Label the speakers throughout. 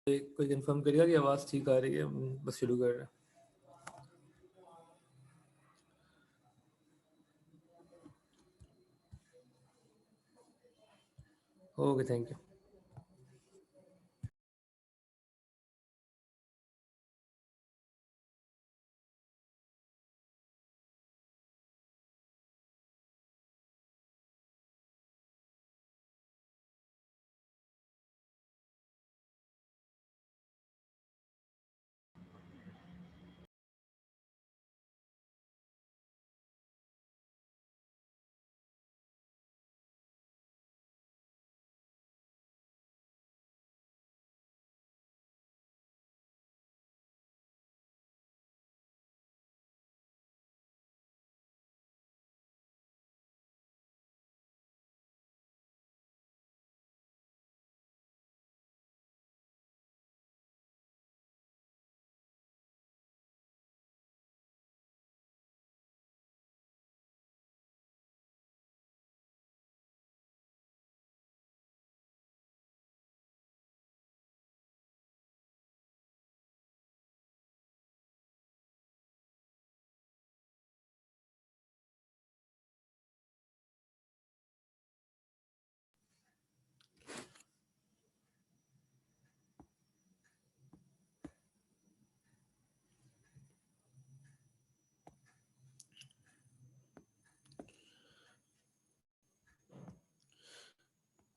Speaker 1: कोई कंफर्म करिएगा कि आवाज़ ठीक आ रही है। बस शुरू कर रहे हैं। Okay, thank you.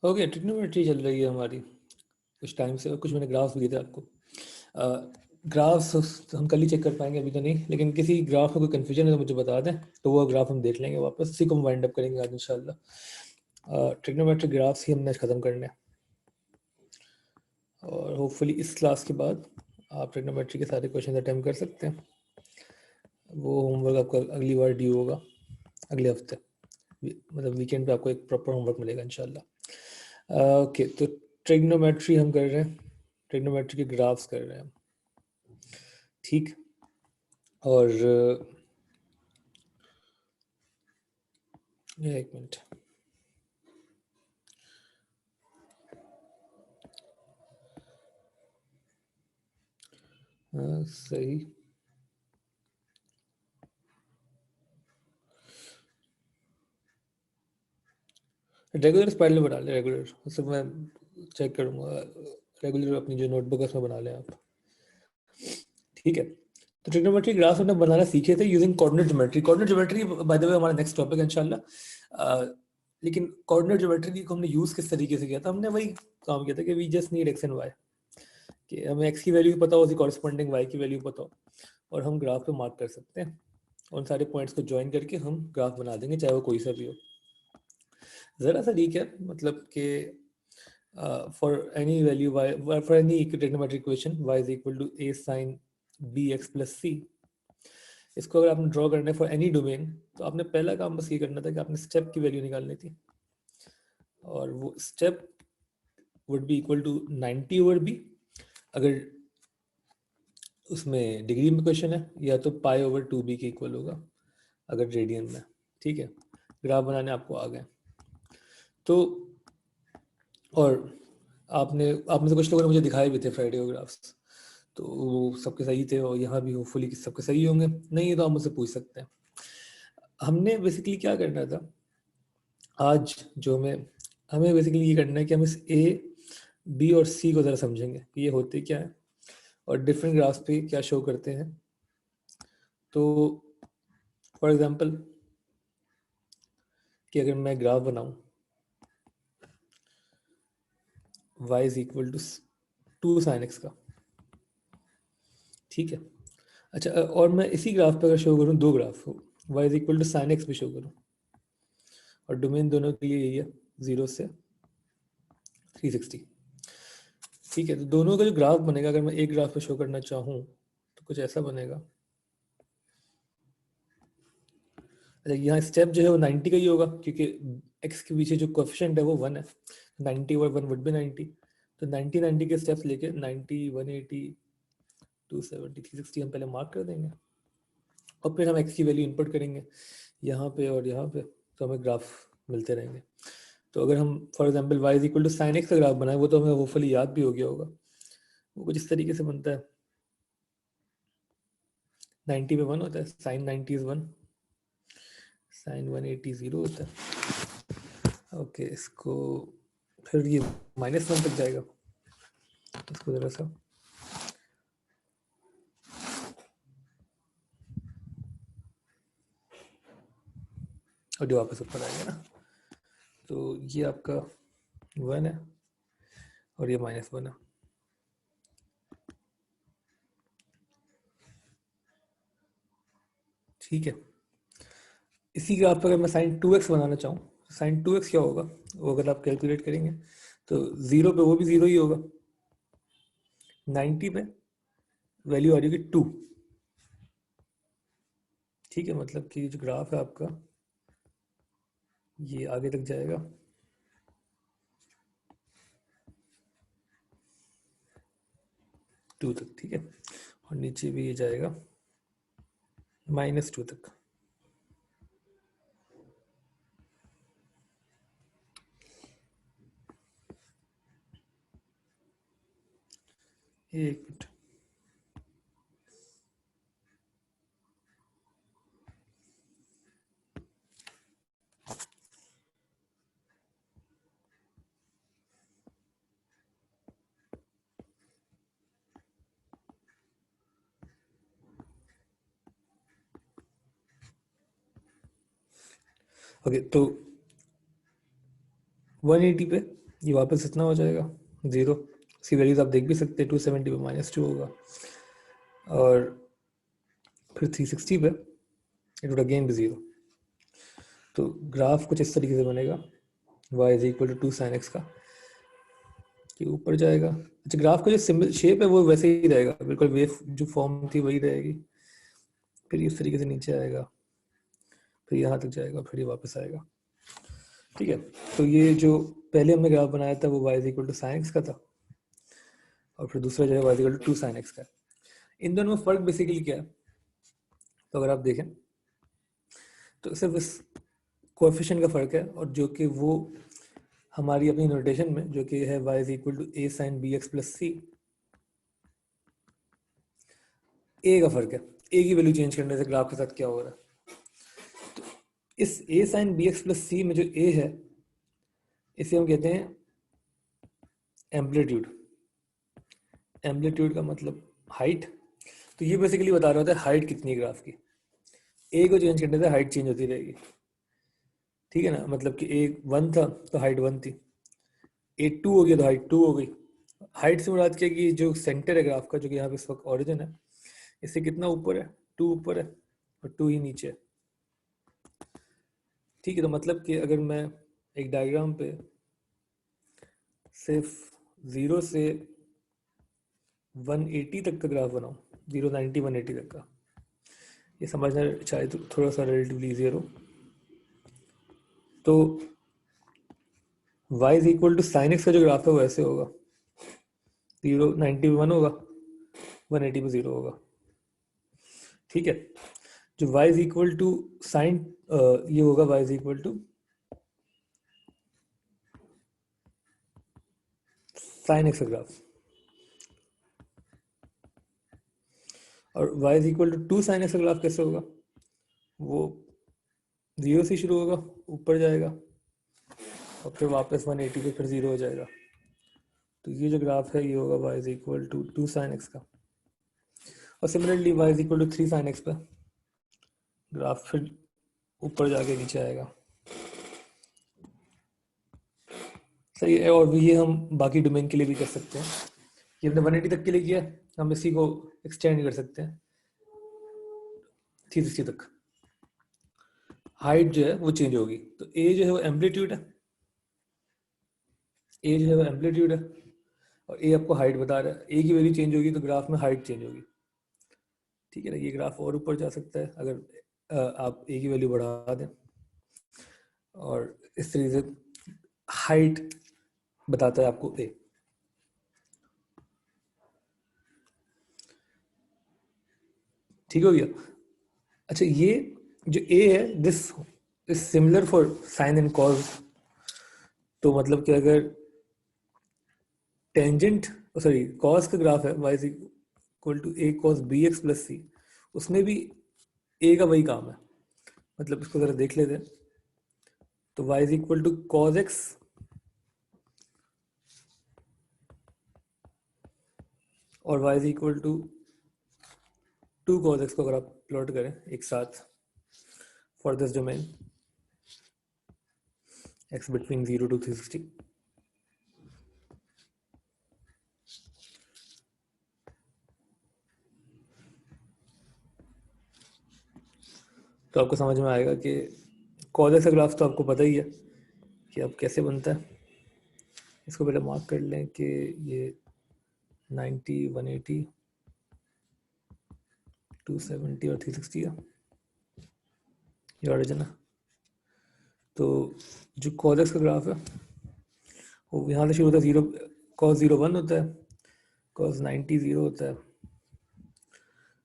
Speaker 1: Okay, trigonometry चल रही है हमारी कुछ टाइम से, और कुछ मैंने ग्राफ्स दिए थे आपको। ग्राफ्स हम कल ही चेक कर पाएंगे, अभी तो नहीं, लेकिन किसी ग्राफ में कोई कन्फ्यूजन है तो मुझे बता दें, तो वो ग्राफ हम देख लेंगे वापस, उसी को हम वाइंड अप करेंगे आज इंशाल्लाह। ट्रिग्नोमेट्रिक ग्राफ्स ही हमने आज ख़त्म करने हैं, और होपफुली इस क्लास के बाद आप ट्रिग्नोमेट्री के सारे क्वेश्चन अटैम्प्ट कर सकते हैं। वो होमवर्क आपका अगली बार ड्यू होगा, अगले हफ्ते, मतलब वीकेंड पे आपको एक प्रॉपर होमवर्क मिलेगा इंशाल्लाह। ओके, तो ट्रिग्नोमेट्री हम कर रहे हैं, ट्रिग्नोमेट्री के ग्राफ्स कर रहे हैं, ठीक। और एक मिनट, सही। रेगुलर स्पाइरल बना ले, रेगुलर, उससे मैं चेक करूँगा। रेगुलर अपनी जो नोटबुक है उसमें बना लें आप, ठीक है। तो ट्रिग्नोमेट्री ग्राफ हमने बनाना सीखे थे using coordinate geometry. Coordinate geometry by the way हमारा नेक्स्ट टॉपिक है इंशाल्लाह। लेकिन कोऑर्डिनेट ज्योमेट्री को हमने यूज़ किस तरीके से किया था, हमने वही काम किया था कि we just need x and y, कि हमें एक्स की वैल्यू पता हो, उसकी कॉरस्पॉन्डिंग वाई की वैल्यू पता हो, और हम ग्राफ पे मार्क कर सकते हैं। उन सारे पॉइंट्स को ज्वाइन करके हम ग्राफ बना देंगे, चाहे वो कोई सा भी हो। ज़रा सा ठीक है, मतलब कि for any value y, for any trigonometric equation y is equal to a sine b x plus c, इसको अगर आपने ड्रॉ करना है फॉर एनी डोमेन, तो आपने पहला काम बस ये करना था कि आपने स्टेप की वैल्यू निकालनी थी, और वो step would be equal to 90 over b अगर उसमें डिग्री में क्वेश्चन है, या तो पाई ओवर 2b के इक्वल होगा अगर रेडियन में, ठीक है। ग्राफ बनाने आपको आ गए तो, और आप में से कुछ लोगों ने मुझे दिखाए भी थे फ्राइडे ग्राफ्स, तो वो सबके सही थे, और यहाँ भी होपफुली सबके सही होंगे। नहीं है तो आप मुझसे पूछ सकते हैं। हमने बेसिकली क्या करना था आज, हमें बेसिकली ये करना है कि हम इस ए बी और सी को ज़रा समझेंगे कि ये होते क्या है और डिफरेंट ग्राफ्स पे क्या शो करते हैं। तो फॉर एग्जांपल कि अगर मैं ग्राफ बनाऊं y is equal to 2 sin x का, ठीक है। अच्छा, और मैं इसी ग्राफ पे अगर शो करूं दो ग्राफ हो, y is equal to sine x भी शो करूं, और डोमेन दोनों के लिए यही है 0 से 360, ठीक है। तो दोनों का जो ग्राफ बनेगा, अगर मैं एक ग्राफ पे शो करना चाहूँ तो कुछ ऐसा बनेगा। अच्छा, यहाँ स्टेप जो है वो 90 का ही होगा, क्योंकि x के पीछे जो कोफिशिएंट है वो 1 है, 90 और 1 वुड बी 90, तो 90 के स्टेप्स लेके 90 180 270 360 हम पहले मार्क कर देंगे, और फिर हम x की वैल्यू इनपुट करेंगे यहाँ पे और यहाँ पे, तो हमें ग्राफ मिलते रहेंगे। तो अगर हम for example y is equal to sine x का ग्राफ बनाए, वो तो हमें होपफुली याद भी हो गया होगा। वो कुछ इस तरीके से बनता है, 90 पे 1 होता है, साइन 90 इज 1, साइन 180 0 होता है। ओके, इसको फिर ये -1 तक जाएगा, इसको जरा सा और जो वापस ऊपर आएगा ना, तो ये आपका 1 है और ये -1 है। ठीक है, इसी ग्राफ पर अगर मैं साइन 2x बनाना चाहूँ, साइन 2x क्या होगा, वो अगर आप कैलकुलेट करेंगे तो 0 पे वो भी 0 ही होगा, 90 पे वैल्यू आ रही होगी 2। ठीक है, मतलब कि जो ग्राफ है आपका ये आगे तक जाएगा, टू तक। ठीक है, और नीचे भी ये जाएगा -2 तक। एक मिनट, ओके, तो 180 पे ये वापस इतना हो जाएगा 0, इसकी वैल्यूज आप देख भी सकते हैं, 270 पे -2 होगा, और फिर 360 पे इट वुड अगेन बी 0। तो ग्राफ कुछ इस तरीके से बनेगा, y is equal to 2 sin x का, कि ऊपर जाएगा। अच्छा, ग्राफ का जो सिंबल शेप है वो वैसे ही रहेगा, बिल्कुल वेव जो फॉर्म थी वही रहेगी, फिर इस तरीके से नीचे आएगा, फिर यहाँ तक जाएगा, फिर ये वापस आएगा। ठीक है, तो ये जो पहले हमने ग्राफ बनाया था वो y is equal to sine x का था, और फिर दूसरा जो है y is equal to 2 sin x का। इन दोनों में फर्क बेसिकली क्या है, तो अगर आप देखें तो सिर्फ इस कोएफिशिएंट का फर्क है, और जो कि वो हमारी अपनी नोटेशन में जो कि है y is equal to a sin bx plus c, a का फर्क है, a की वैल्यू चेंज करने से ग्राफ के साथ क्या हो रहा है। तो इस a sin bx plus c में जो a है इसे हम कहते हैं एम्पलीट्यूड। एम्पलीट्यूड का मतलब हाइट, तो ये बेसिकली बता रहा होता है हाइट कितनी है ग्राफ की, ए को चेंज करने से हाइट चेंज होती रहेगी। ठीक है ना, मतलब कि ए 1 था तो हाइट 1 थी, ए 2 हो गया तो हाइट 2 हो गई। हाइट से मुराद क्या कि जो सेंटर है ग्राफ का, जो कि यहाँ पे इस वक्त ऑरिजिन है, इससे कितना ऊपर है, 2 ऊपर है और 2 ही नीचे है। ठीक है, तो मतलब कि अगर मैं एक डायग्राम पे सिर्फ 0 से 180 तक का ग्राफ बनाऊँ, 0 90 180 तक का, ये समझना चाहे तो थोड़ा सा रिलेटिवली ईजियर हो, तो y is equal to sine x का जो ग्राफ है वो ऐसे होगा, 0 90 पे 1 होगा, 180 पे 0 होगा। ठीक है, जो y is equal to sine, ये होगा y is equal to sine x का ग्राफ, और y is equal to 2 sine x का ग्राफ कैसे होगा, वो 0 से शुरू होगा, ऊपर जाएगा और फिर वापस 180 पे फिर 0 हो जाएगा। तो ये जो ग्राफ है ये होगा y is equal to 2 sine x का, और similarly y is equal to 3 sine x पे ग्राफ फिर ऊपर जाके नीचे आएगा। सही है, और ये हम बाकी डोमेन के लिए भी कर सकते हैं, ये हमने 180 तक के लिए किया, हम इसी को एक्सटेंड कर सकते हैं 360 तक। हाइट जो है वो चेंज होगी, तो ए जो है वो एम्पलीट्यूड है, ए जो है वो एम्पलीट्यूड है, और ए आपको हाइट बता रहा है, ए की वैल्यू चेंज होगी तो ग्राफ में हाइट चेंज होगी। ठीक है ना, ये ग्राफ और ऊपर जा सकता है अगर आप ए की वैल्यू बढ़ा दें, और इस तरीके से हाइट बताता है आपको ए। ठीक हो गया। अच्छा, ये जो ए है this is similar for sine and cos, तो मतलब कि अगर टेंजेंट सॉरी कॉस का ग्राफ है y is equal to a cos bx plus c, उसमें भी a का वही काम है, मतलब इसको जरा देख लेते हैं। तो y is equal to cos x और y is equal to 2 cos x को अगर आप प्लॉट करें एक साथ for this domain x between 0 to 360, तो आपको समझ में आएगा कि cos x का ग्राफ तो आपको पता ही है कि अब कैसे बनता है। इसको पहले मार्क कर लें कि ये 90, 180, 270 और 360 है, ये ऑरिजिन है। तो जो cos x का ग्राफ है वो यहाँ से शुरू होता है 0, cos 0 1 होता है, cos 90 0 होता है,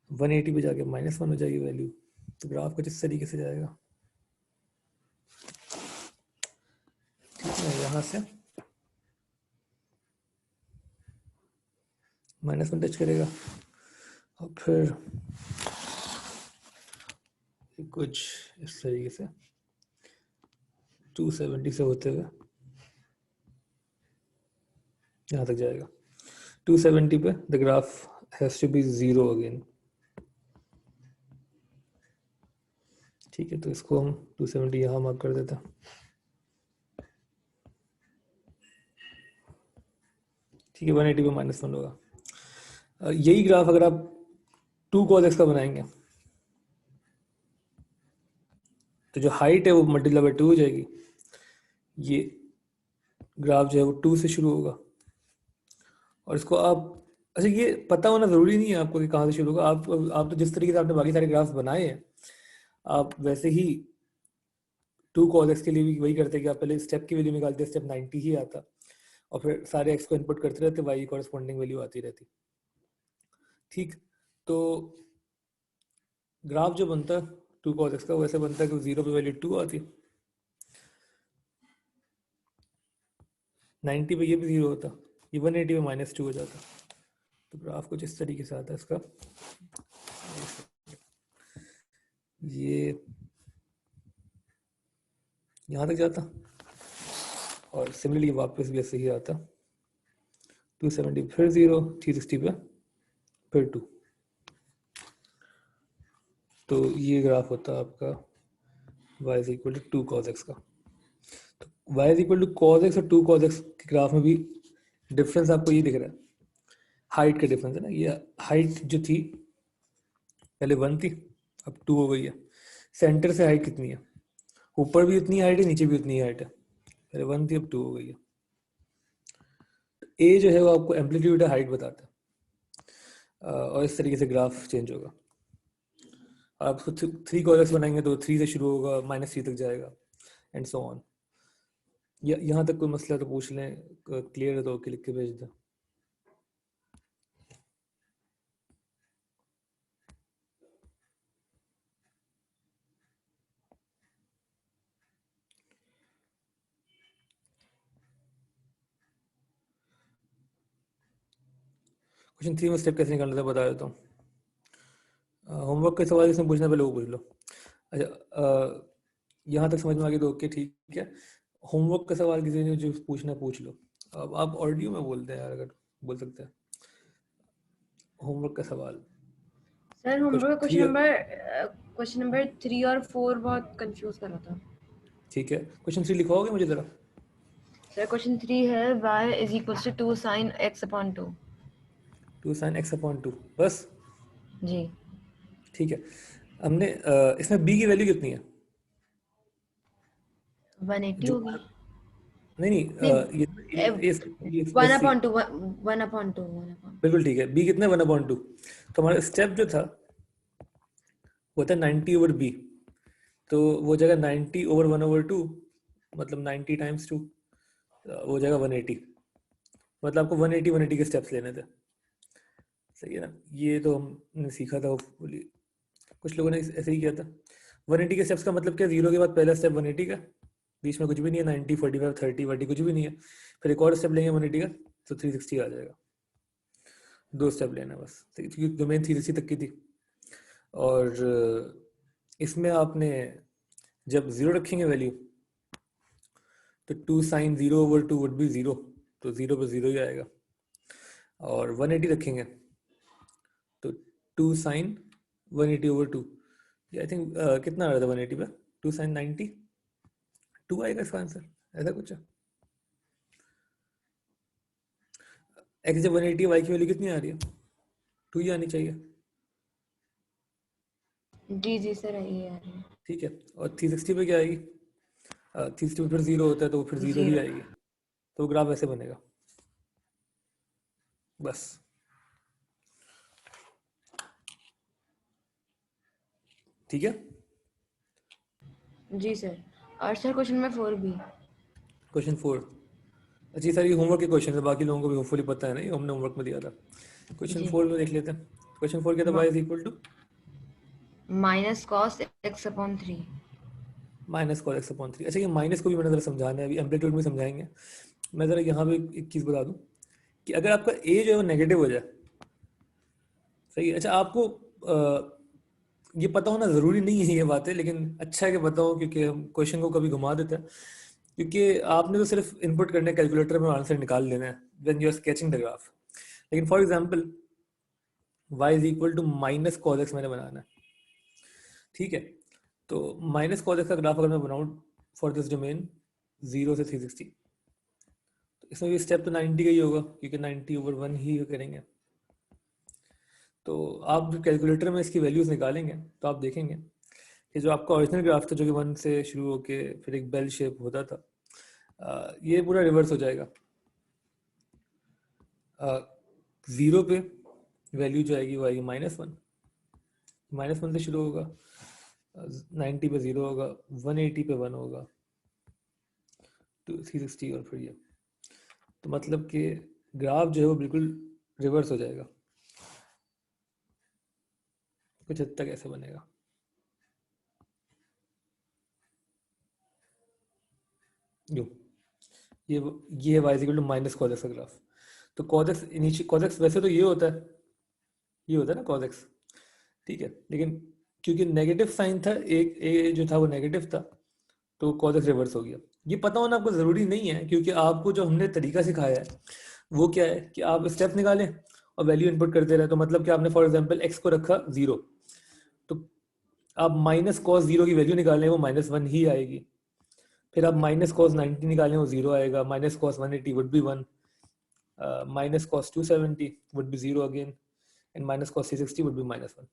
Speaker 1: 180 पे जाके -1 हो जाएगी वैल्यू। तो ग्राफ कुछ इस तरीके से जाएगा, ठीक है। यहाँ से -1 टच करेगा और फिर कुछ इस तरीके से 270 से होते हुए यहाँ तक जाएगा। 270 पे the graph has to be 0 again, ठीक है। तो इसको हम 270 यहाँ मार्क कर देते हैं, ठीक है। 180 पे -1 होगा। यही ग्राफ अगर आप 2 cos x का बनाएंगे तो जो हाइट है वो मल्टीप्लाई बाय 2 हो जाएगी। ये ग्राफ जो है वो 2 से शुरू होगा और इसको आप, अच्छा ये पता होना ज़रूरी नहीं है आपको कि कहाँ से शुरू होगा। आप तो जिस तरीके से आपने बाकी सारे ग्राफ्स बनाए हैं आप वैसे ही 2 cos x के लिए भी वही करते कि आप पहले स्टेप की वैल्यू निकालते, स्टेप 90 ही आता और फिर सारे x को इनपुट करते रहते, y की कॉरेस्पॉन्डिंग वैल्यू आती रहती, ठीक। तो ग्राफ जो बनता है 2 cos x का वैसे बनता है कि 0 पे वैल्यू 2 आती, 90 पे ये भी 0 होता, ये 180 पे -2 हो जाता। तो ग्राफ कुछ इस तरीके से आता है इसका, ये यहाँ तक जाता और सिमिलरली वापस भी ऐसे ही आता, 270 फिर 0, 360 पे फिर 2। तो ये ग्राफ होता है आपका y is equal to 2 cos x का। तो y is equal to cos x और 2 cos x के ग्राफ में भी डिफरेंस आपको ये दिख रहा है, हाइट का डिफरेंस है ना। ये हाइट जो थी पहले 1 थी अब 2 हो गई है। सेंटर से हाइट कितनी है, ऊपर भी उतनी हाइट है नीचे भी उतनी हाइट है, पहले 1 थी अब 2 हो गई है। ए जो है वो आपको एम्पलीट्यूड हाइट बताता है और इस तरीके से ग्राफ चेंज होगा। आप उसको 3 cos x बनाएंगे तो 3 से शुरू होगा -3 तक जाएगा एंड सो ऑन। यहाँ तक कोई मसला तो पूछ लें, क्लियर है तो ओके लिख के भेज दें। क्वेश्चन 3 में स्टेप कैसे निकालना था बता देता हूँ। होमवर्क के सवाल इसमें पूछना पहले वो पूछ लो। अच्छा यहाँ तक समझ में आ गया तो ओके ठीक है। होमवर्क का सवाल किसी ने जो पूछना पूछ लो। अब आप ऑडियो में बोलते हैं यार, अगर बोल सकते हैं होमवर्क का सवाल।
Speaker 2: सर होमवर्क क्वेश्चन नंबर 3 और 4 बहुत कंफ्यूज कर रहा था।
Speaker 1: ठीक है, क्वेश्चन 3 लिखवाओगे मुझे जरा।
Speaker 2: सर क्वेश्चन 3 है y is equal to 2 sin x upon 2।
Speaker 1: 2 sin x upon 2 बस,
Speaker 2: जी
Speaker 1: ठीक है। हमने इसमें b की वैल्यू कितनी है?
Speaker 2: 180
Speaker 1: जो
Speaker 2: होगी।
Speaker 1: नहीं ये
Speaker 2: 1 अपॉन 2 1 अपॉन 2
Speaker 1: बिल्कुल ठीक है। b कितना है 1/2। तो हमारा स्टेप जो था वो था 90 ओवर b, तो वो जगह 90 ओवर 1/2 मतलब 90 टाइम्स 2 वो जगह 180, मतलब आपको 180 के स्टेप्स लेने थे, सही है ना। ये तो हमने सीखा था होपफुली, कुछ लोगों ने ऐसे ही किया था। 180 के स्टेप्स का मतलब क्या, 0 के बाद पहला स्टेप 180 का, बीच में कुछ भी नहीं है, 90 45 30 40 कुछ भी नहीं है, फिर एक और स्टेप लेंगे 180 का तो 360 आ जाएगा। 2 स्टेप लेना बस, क्योंकि डोमेन 360 तक की थी। और इसमें आपने जब 0 रखेंगे वैल्यू, तो 2 sin 0 over 2 वुड बी 0, तो 0 पर 0 ही आएगा। और 180 रखेंगे तो 2 sin 180 over 2, आई थिंक कितना आ रहा था 180 पे, 2 sin 90, 2 आएगा इसका आंसर, ऐसा कुछ है। एक्स जब 180, वाई की वैल्यू कितनी आ रही है, 2 ही आनी चाहिए।
Speaker 2: जी सर यही आ रही है।
Speaker 1: ठीक है, और 360 पे क्या आएगी, 360 पे फिर 0 होता है तो वो फिर 0 ही
Speaker 2: 0।
Speaker 1: आएगी, तो ग्राफ ऐसे बनेगा बस। ठीक है,
Speaker 2: जी सर। और सर क्वेश्चन नंबर 4 भी।
Speaker 1: क्वेश्चन 4। अच्छी सारी होमवर्क के क्वेश्चन है, बाकी लोगों को भी होपफुली पता है ना, ये हमने होमवर्क में दिया था। क्वेश्चन
Speaker 2: जी।
Speaker 1: 4 में देख लेते हैं। क्वेश्चन 4 क्या था, y is equal to
Speaker 2: minus cos x upon 3।
Speaker 1: Minus cos x upon 3। अच्छा, ये माइनस को भी मैंने ज़रा समझाना है, अभी एम्पलीट्यूड में समझाएंगे। मैं ज़रा यहाँ पे एक चीज़ बता दूँ कि अगर आपका a जो है वो नेगेटिव हो जाए, सही है। अच्छा, आपको ये पता होना ज़रूरी नहीं है ये बातें, लेकिन अच्छा है कि पता हो, क्योंकि हम क्वेश्चन को कभी घुमा देते हैं। क्योंकि आपने तो सिर्फ इनपुट करने कैलकुलेटर में आंसर निकाल लेना है when you are sketching the graph, लेकिन for example y is equal to minus cos x मैंने बनाना है। ठीक है, तो माइनस कॉस एक्स का ग्राफ अगर मैं बनाऊँ फॉर दिस डोमेन 0 से 360, तो इसमें भी स्टेप तो 90 का ही होगा, क्योंकि 90 over 1 ही करेंगे। तो आप जो कैलकुलेटर में इसकी वैल्यूज़ निकालेंगे तो आप देखेंगे कि जो आपका ओरिजिनल ग्राफ था, जो कि 1 से शुरू होके फिर एक बेल शेप होता था, ये पूरा रिवर्स हो जाएगा। 0 पे वैल्यू जो आएगी वो आएगी -1, -1 से शुरू होगा, 90 पे 0 होगा, 180 पे 1 होगा, 360 और फिर ये। तो मतलब कि ग्राफ जो है वो बिल्कुल रिवर्स हो जाएगा। कुछ हद तक ऐसे बनेगा। जो ये है y equal to minus cos x का ग्राफ। तो cos x initial, cos x वैसे तो ये होता है, ये होता है ना कॉस एक्स, ठीक है। लेकिन क्योंकि नेगेटिव साइन था, एक ए जो था वो नेगेटिव था, तो कॉस एक्स रिवर्स हो गया। ये पता होना आपको ज़रूरी नहीं है, क्योंकि आपको जो हमने तरीका सिखाया है वो क्या है कि आप स्टेप निकालें और वैल्यू इनपुट करते रहे। तो मतलब कि आपने फॉर एग्जांपल एक्स को रखा 0, तो आप माइनस कॉस 0 की वैल्यू निकालें, वो -1 ही आएगी। फिर आप माइनस कॉस 90 निकालें, वो 0 आएगा। Minus cos 180 would be 1, minus cos 270 would be 0 again, and minus cos 360 would be -1।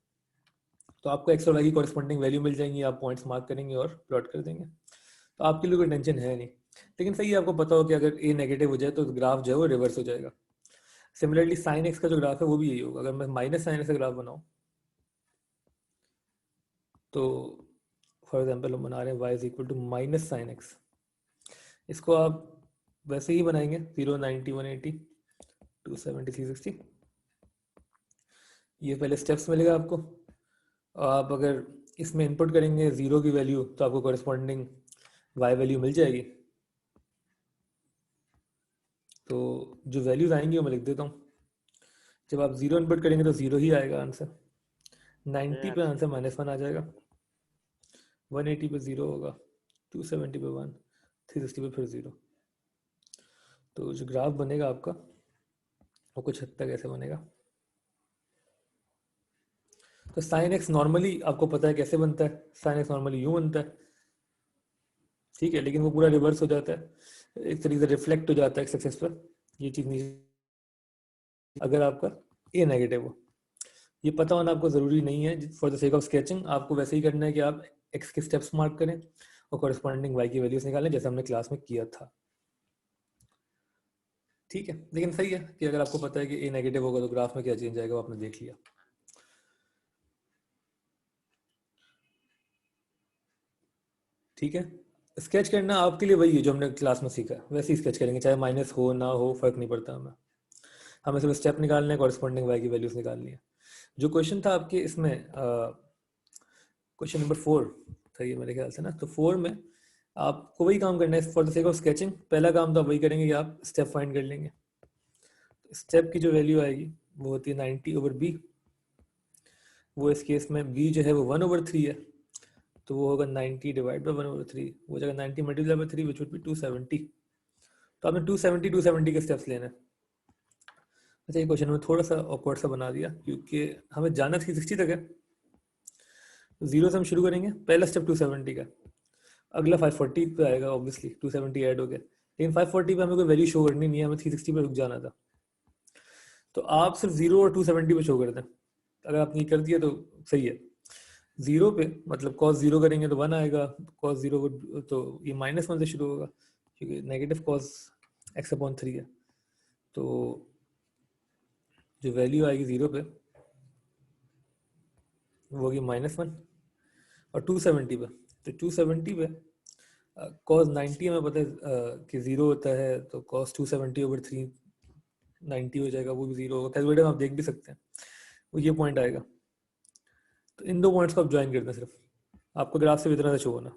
Speaker 1: तो आपको एक्स और वाई की कॉरेस्पॉन्डिंग वैल्यू मिल जाएंगी, आप पॉइंट्स मार्क करेंगे और प्लॉट कर देंगे। तो आपके लिए कोई टेंशन है नहीं। लेकिन सही है, आपको पता हो कि अगर ए नेगेटिव हो जाए तो ग्राफ जो है वो रिवर्स हो जाएगा। सिमिलरली साइन एक्स का जो ग्राफ है वो भी यही होगा। अगर मैं माइनस साइन एक्स का ग्राफ बनाऊँ, तो फॉर एग्जाम्पल हम बना रहे हैं y is equal to minus sine x. इसको आप वैसे ही बनाएंगे 0, 90, 180, 270, 360। ये पहले स्टेप्स मिलेगा आपको। आप अगर इसमें इनपुट करेंगे 0 की वैल्यू, तो आपको कॉरेस्पॉन्डिंग y वैल्यू मिल जाएगी। तो जो वैल्यूज आएंगी वो मैं लिख देता हूँ। जब आप 0 इनपुट करेंगे तो 0 ही आएगा आंसर। 90 पे आंसर -1 आ जाएगा, 180 पे 0 होगा, 270 पे 1, 360 पे फिर 0। तो जो ग्राफ बनेगा आपका वो कुछ हद तक ऐसे बनेगा। तो साइन एक्स नॉर्मली आपको पता है कैसे बनता है, साइन एक्स नॉर्मली यूँ बनता है, ठीक है। लेकिन वो पूरा रिवर्स हो जाता है, एक तरीके से रिफ्लेक्ट हो जाता है एक्स एक्सिस पर। ये चीज़ नहीं, अगर आपका ए नेगेटिव हो। ये पता होना आपको ज़रूरी नहीं है, for the sake of sketching आपको वैसे ही करना है कि आप एक्स के स्टेप्स मार्क करें और कॉरेस्पॉन्डिंग वाई की वैल्यूज निकालें, जैसे हमने क्लास में किया था। ठीक है, लेकिन सही है कि अगर आपको पता है कि ए नेगेटिव होगा तो ग्राफ में क्या चेंज आएगा वो आपने देख लिया। ठीक है, स्केच करना आपके लिए वही है जो हमने क्लास में सीखा है, वैसे ही स्केच करेंगे, चाहे माइनस हो ना हो फर्क नहीं पड़ता हमें सिर्फ स्टेप निकालने, कॉरेस्पॉन्डिंग वाई की वैल्यूज निकालनी है। जो क्वेश्चन था आपके इसमें, क्वेश्चन नंबर 4 था ये मेरे ख्याल से ना। तो 4 में आपको वही काम करना है for the sake of sketching. पहला काम तो आप वही करेंगे कि आप स्टेप फाइंड कर लेंगे। स्टेप की जो वैल्यू आएगी वो होती है 90/b। वो इस केस में b जो है वो 1/3 है, तो वो होगा 90 डिवाइड बाई 1/3, वो जगह 90 multiply by 3 which would be 270। तो आपने 270 के स्टेप्स लेना है। अच्छा, ये क्वेश्चन में थोड़ा सा ऑकवर्ड सा बना दिया क्योंकि हमें जाना 360 तक है। जीरो से हम शुरू करेंगे, पहला स्टेप 270 का, अगला 540 पे आएगा, ऑब्वियसली 270 ऐड हो गया, लेकिन 540 पे हमें कोई वैल्यू शो करनी नहीं है, हमें 360 पे रुक जाना था। तो आप सिर्फ 0 और 270 पे शो कर दें, अगर आपने कर दिया तो सही है। 0 पे मतलब cos 0 करेंगे तो 1 आएगा, cos 0 तो ये -1 से शुरू होगा क्योंकि नेगेटिव cos x/3 है। तो जो वैल्यू आएगी 0 पे वो होगी -1, और 270 पे, तो 270 पे cos 90 हमें पता है कि 0 होता है, तो cos 270/3 90 हो जाएगा, वो भी 0 होगा। कैलकुलेटर में आप देख भी सकते हैं, वो ये पॉइंट आएगा। तो इन दो पॉइंट्स को आप ज्वाइन करते हैं, सिर्फ आपको ग्राफ से इतना सा शो होना,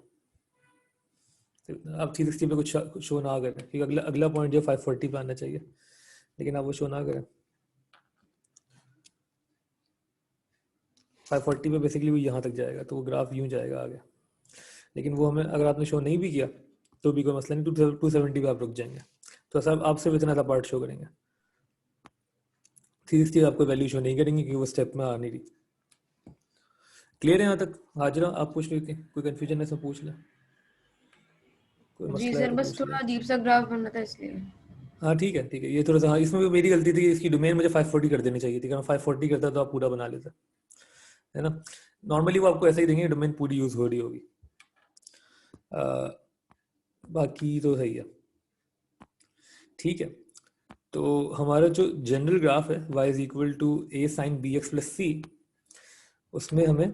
Speaker 1: आप 360 पे कुछ शो ना करें क्योंकि अगला पॉइंट जो 540 पे आना चाहिए, लेकिन आप वो शो ना करें। 540 पे बेसिकली वो यहाँ तक जाएगा, तो वो ग्राफ यूँ जाएगा आगे, लेकिन वो हमें अगर आपने शो नहीं भी किया तो भी कोई मसला नहीं, 270 पे आप रुक जाएंगे। तो सब आप सिर्फ इतना सा पार्ट शो करेंगे, 360 आपको वैल्यू शो नहीं करेंगे क्योंकि वो स्टेप में आ नहीं रही। क्लियर है यहाँ तक? हाजरा आप पूछ रही थी, कोई कन्फ्यूजन है सब पूछ लें, कोई
Speaker 2: जी
Speaker 1: मसला है
Speaker 2: सर,
Speaker 1: तो
Speaker 2: बस
Speaker 1: पूछ लें।
Speaker 2: थोड़ा अजीब सा ग्राफ बना था इसलिए।
Speaker 1: हाँ ठीक है ठीक है, ये थोड़ा सा, हाँ इसमें भी मेरी गलती थी कि इसकी डोमेन मुझे 540 कर देनी चाहिए थी, अगर मैं 540 करता तो आप पूरा बना लेते, है ना। नॉर्मली वो आपको ऐसे ही देंगे, डोमेन पूरी यूज हो रही होगी। बाकी तो सही है, ठीक है। तो हमारा जो जनरल ग्राफ है y is equal to a sine b x plus c, उसमें हमें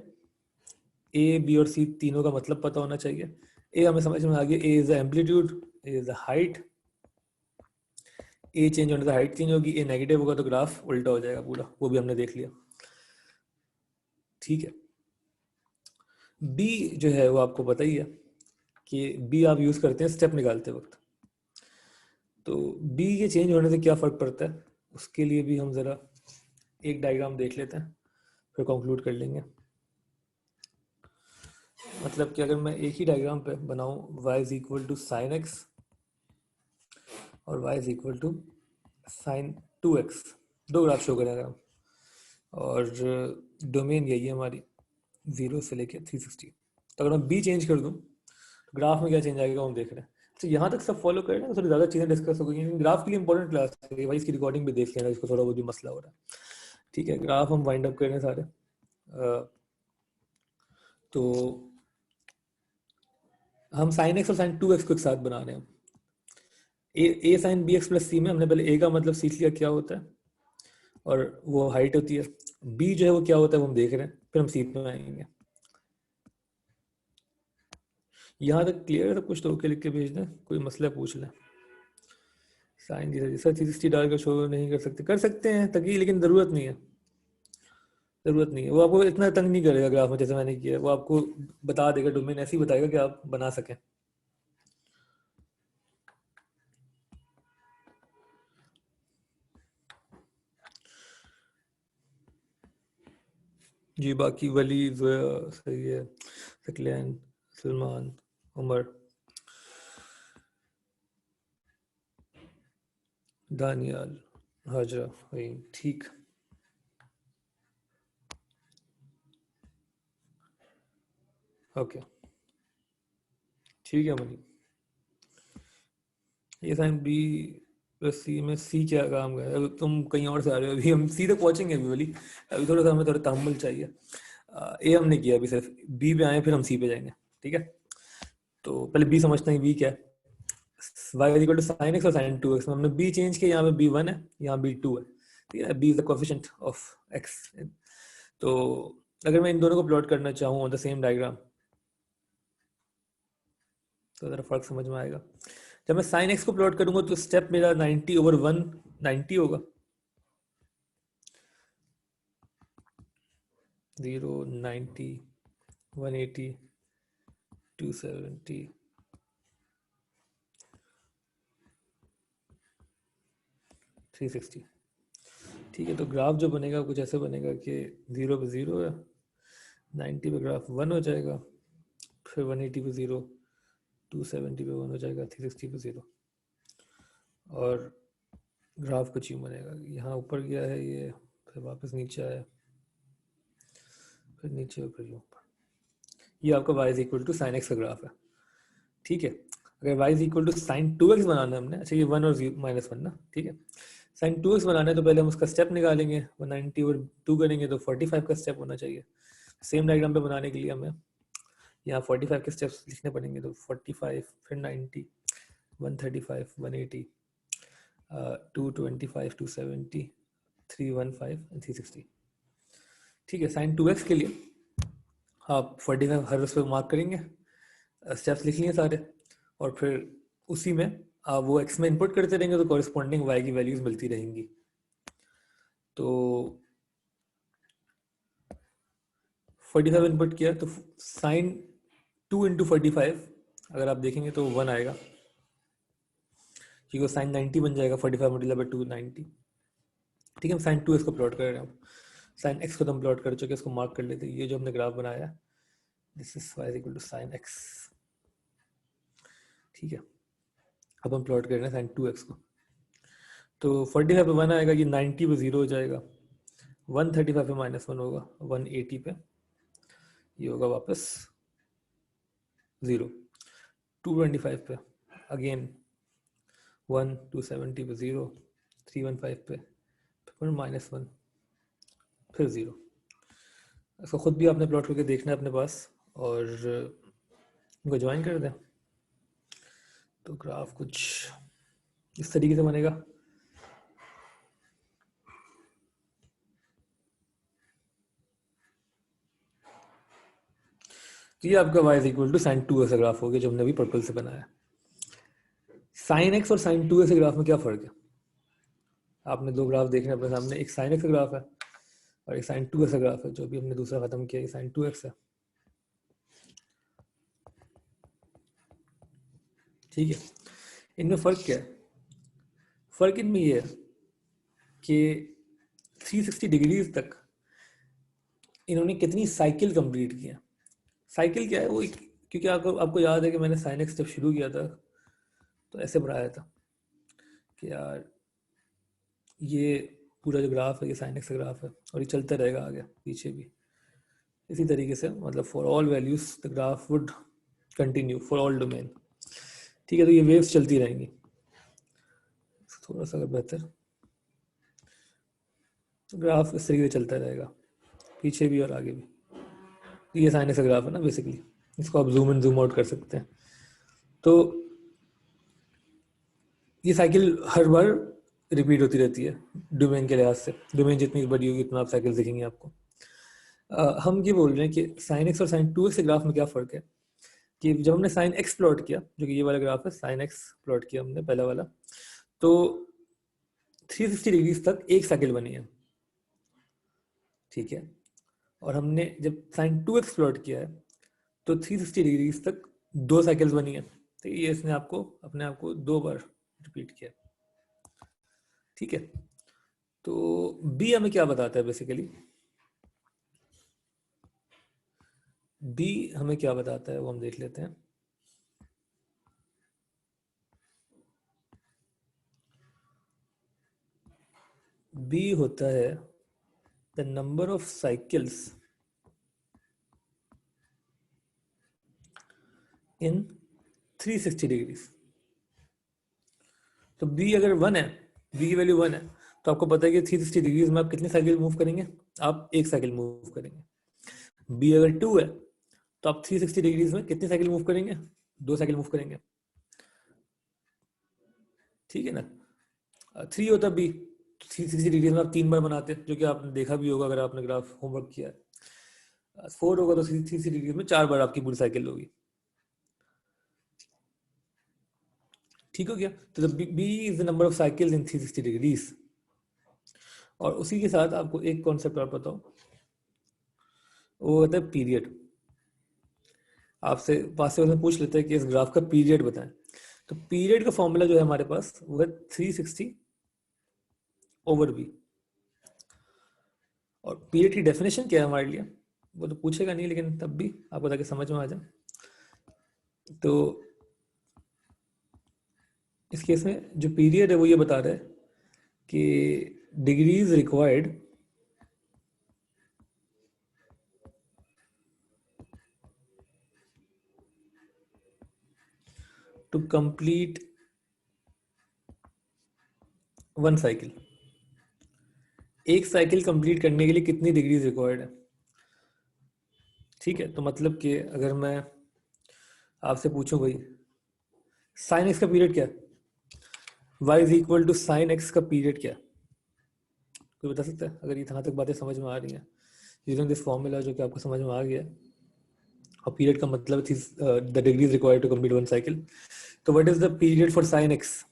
Speaker 1: a b और c तीनों का मतलब पता होना चाहिए। a हमें समझ में आ गया, a is the amplitude, a is the height, a change होने से हाइट चेंज होगी, a नेगेटिव होगा तो ग्राफ उल्टा हो जाएगा पूरा, वो भी हमने देख लिया, ठीक है। b जो है वो आपको पता ही है कि b आप यूज करते हैं स्टेप निकालते वक्त, तो b के चेंज होने से क्या फर्क पड़ता है, उसके लिए भी हम जरा एक डायग्राम देख लेते हैं, फिर कंक्लूड कर लेंगे। मतलब कि अगर मैं एक ही डायग्राम पे बनाऊं, y is equal to sine x और y is equal to sine 2x, दो ग्राफ शो करेंगे हम, और डोमेन यही है हमारी 0 से लेके 360। तो अगर मैं b चेंज कर दूं तो ग्राफ में क्या चेंज आएगा हम देख रहे हैं। तो यहाँ तक सब फॉलो करें ना, थोड़ी ज़्यादा चीज़ें डिस्कस हो गई, ग्राफ के लिए इंपॉर्टेंट क्लास है भाई, इसकी रिकॉर्डिंग भी देख लेना, इसको थोड़ा बहुत भी मसला हो रहा है, ठीक है। ग्राफ हम वाइंड अप कर रहे हैं सारे। तो हम साइन एक्स और साइन 2x को एक साथ बना रहे हैं। ए साइन बी एक्स प्लस सी में हमने पहले ए का मतलब सीख लिया क्या होता है, और वो हाइट होती है। बी जो है वो क्या होता है वो हम देख रहे हैं, फिर हम सी पे आएंगे। यहाँ तक क्लियर है सब कुछ? तो ओके लिख के भेज दें, कोई मसला पूछ लें। साइन जैसा 360 डालकर शो नहीं कर सकते हैं तकी, लेकिन ज़रूरत नहीं है, ज़रूरत नहीं है। वो आपको इतना तंग नहीं करेगा ग्राफ में जैसे मैंने किया, वो आपको बता देगा, डोमेन ऐसे ही बताएगा कि आप बना सकें। जी बाकी वली, जोया सही है, सकलैन, सलमान, उमर, दानियाल, हाजरा, वही ठीक। ओके ठीक है मनी। ये साइन बी प्लस सी में सी क्या काम है, अब तुम कहीं और से आ रहे हो, अभी हम सी तक पहुंचेंगे अभी वाली, अभी थोड़ा सा हमें थोड़ा तहम्मुल चाहिए। ए हमने किया, अभी सिर्फ बी पे आए, फिर हम सी पे जाएंगे, ठीक है। तो पहले बी समझते हैं, बी क्या है। Y equal to sine x और साइन 2x में हमने बी चेंज किया, यहाँ पे b1 है, यहाँ b2 है, ठीक है। B is the coefficient of x. तो अगर मैं इन दोनों को प्लॉट करना चाहूँ ऑन द सेम डायग्राम, तो ज़रा फर्क समझ में आएगा। जब मैं साइन एक्स को प्लॉट करूंगा तो स्टेप मेरा 90/1 90 होगा, 0 90 180 270 360। ठीक है, तो ग्राफ जो बनेगा कुछ ऐसे बनेगा कि 0 पे 0 है, 90 पे ग्राफ 1 हो जाएगा, फिर 180 पे 0, 270 पे 1 हो जाएगा, 360 पे 0, और ग्राफ कुछ यूँ बनेगा, यहाँ ऊपर गया है ये, फिर वापस नीचे आया, फिर नीचे और फिर ऊपर। ये आपका y is equal to sine x का ग्राफ है। ठीक है, अगर y is equal to sine 2x बनाना है हमने, अच्छा ये 1 और -1 ना, ठीक है, साइन 2x बनाना है तो पहले हम उसका स्टेप निकालेंगे, 190 और 2 करेंगे तो 45 का स्टेप होना चाहिए। सेम डायग्राम पे बनाने के लिए हमें यहाँ 45 के स्टेप्स लिखने पड़ेंगे, तो 45, फिर 90, 135, 180, 225, 270, 315 and 360। ठीक है, साइन 2x के लिए आप 45 हर उस पर मार्क करेंगे, स्टेप्स लिख लिए सारे, और फिर उसी में आप वो x में इनपुट करते रहेंगे तो कॉरिस्पॉन्डिंग y की वैल्यूज मिलती रहेंगी। तो 45 इनपुट किया तो साइन 2 इंटू 45 अगर आप देखेंगे तो 1 आएगा, क्योंकि साइन 90 बन जाएगा, 45 मल्टीप्लाई बाय 2 90। ठीक है, हम साइन 2x को प्लॉट कर रहे हैं, साइन x को तो हम प्लॉट कर चुके, इसको मार्क कर लेते हैं। ये जो हमने ग्राफ बनाया, this is y equal to sine x। ठीक है, अब हम प्लॉट कर रहे हैं साइन 2x को, तो 45 पे 1 आएगा, ये 90 पे 0 हो जाएगा, 135 पे -1 होगा, 180 पे ये होगा वापस 0, 225 पे अगेन 1, 270 पे 0, 315 पे फिर -1, फिर 0। इसको खुद भी आपने प्लॉट करके देखना है अपने पास, और इनको ज्वाइन कर दें तो ग्राफ कुछ इस तरीके से बनेगा। तो ये आपका y is equal to sine 2x का ग्राफ हो गया, जो हमने अभी पर्पल से बनाया। साइन x और साइन 2x के ग्राफ में क्या फ़र्क है? आपने दो ग्राफ देखने अपने सामने, एक साइन x का ग्राफ है और एक साइन 2x का ग्राफ है, जो भी हमने दूसरा खत्म किया, साइन 2x है। ठीक है, इनमें फ़र्क क्या है? फ़र्क इनमें ये है कि 360 डिग्रीज तक इन्होंने कितनी साइकिल कंप्लीट किया। साइकिल क्या है वो, क्योंकि आपको याद है कि मैंने साइन एक्स जब शुरू किया था तो ऐसे बनाया था कि यार ये पूरा जो ग्राफ है ये साइन एक्स का ग्राफ है और ये चलता रहेगा आगे पीछे भी इसी तरीके से, मतलब for all values the graph would continue for all domain. ठीक है, तो ये वेव्स चलती रहेंगी। थोड़ा सा अगर बेहतर, तो ग्राफ इस तरीके से चलता रहेगा पीछे भी और आगे भी। ये साइन एक्स का ग्राफ है ना बेसिकली, इसको आप जूम इन जूम आउट कर सकते हैं। तो ये साइकिल हर बार रिपीट होती रहती है डोमेन के लिहाज से। डोमेन जितनी बड़ी होगी उतना आप साइकिल दिखेंगे आपको। हम ये बोल रहे हैं कि साइन एक्स और साइन 2x के ग्राफ में क्या फ़र्क है कि जब हमने साइन एक्स प्लॉट किया, जो कि ये वाला ग्राफ है, साइन एक्स प्लॉट किया हमने पहला वाला, तो 360 डिग्रीज तक एक साइकिल बनी है। ठीक है, और हमने जब साइन 2x प्लॉट किया है तो 360 डिग्रीज तक दो साइकिल्स बनी है। तो ये इसने आपको अपने आप को दो बार रिपीट किया। ठीक है, तो बी हमें क्या बताता है बेसिकली? बी हमें क्या बताता है वो हम देख लेते हैं। बी होता है the number of cycles in 360 degrees. तो बी अगर 1 है, बी की वैल्यू 1 है, तो आपको पता है कि 360 डिग्रीज में आप कितनी साइकिल मूव करेंगे? आप एक साइकिल मूव करेंगे। बी अगर 2 है तो आप 360 डिग्रीज में कितनी साइकिल मूव करेंगे? दो साइकिल मूव करेंगे। ठीक है ना, 3 होता बी, 360 डिग्रीज में आप 3 बार बनाते हैं, जो कि आपने देखा भी होगा अगर आपने ग्राफ होमवर्क किया है। 4 होगा तो 360 डिग्रीज में 4 बार आपकी पूरी साइकिल होगी। ठीक हो गया, तो b is the number of cycles in 360 degrees. और उसी के साथ आपको एक कॉन्सेप्ट और बताओ, वो होता है पीरियड। आपसे पास से पूछ लेते हैं कि इस ग्राफ का पीरियड बताएं। तो पीरियड का फॉर्मूला जो है हमारे पास वो है 360 ओवर बी। और पीरियड की डेफिनेशन क्या है हमारे लिए, वो तो पूछेगा नहीं, लेकिन तब भी आपको ताकि समझ में आ जाए। तो इस केस में जो पीरियड है वो ये बता रहा है कि degrees required to complete one cycle, एक साइकिल कंप्लीट करने के लिए कितनी डिग्रीज रिक्वायर्ड है। ठीक है, तो मतलब कि अगर मैं आपसे पूछूं भाई साइन एक्स का पीरियड क्या है, y is equal to sine x का पीरियड क्या है, कोई बता सकता है? अगर यहाँ तक बातें समझ में आ रही हैं यूजिंग दिस फॉर्मूला जो कि आपको समझ में आ गया, और पीरियड का मतलब थी the degrees required to complete one cycle, तो what is the period for sine x?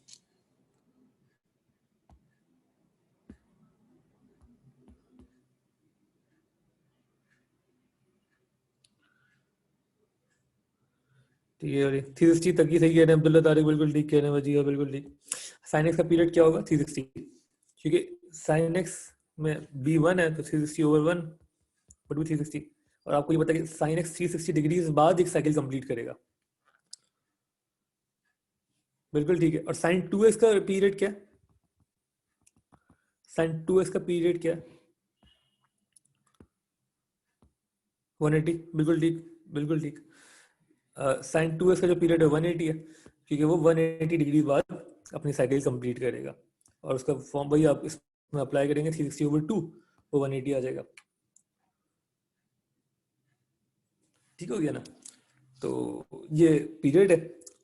Speaker 1: ठीक है, 360 तक ही सही कह रहे हैं अब्दुल्ला तारिक, बिल्कुल ठीक कह रहे हैं वजी, बिल्कुल ठीक। साइन एक्स का पीरियड क्या होगा? 360, क्योंकि साइन एक्स में b1 है तो 360 ओवर 1 बट भी 360, और आपको ये पता है कि साइन एक्स 360 डिग्रीज बाद एक साइकिल कंप्लीट करेगा। बिल्कुल ठीक है। और साइन 2x का पीरियड क्या है? साइन 2x का पीरियड क्या है? 180, बिल्कुल ठीक, बिल्कुल ठीक। साइन 2x का जो पीरियड है 180 है, क्योंकि वो 180 डिग्री बाद अपनी साइकिल कंप्लीट करेगा, और उसका फॉर्म वही आप इसमें अप्लाई करेंगे 360 ओवर 2, वो 180 आ जाएगा। ठीक हो गया ना? तो ये पीरियड है,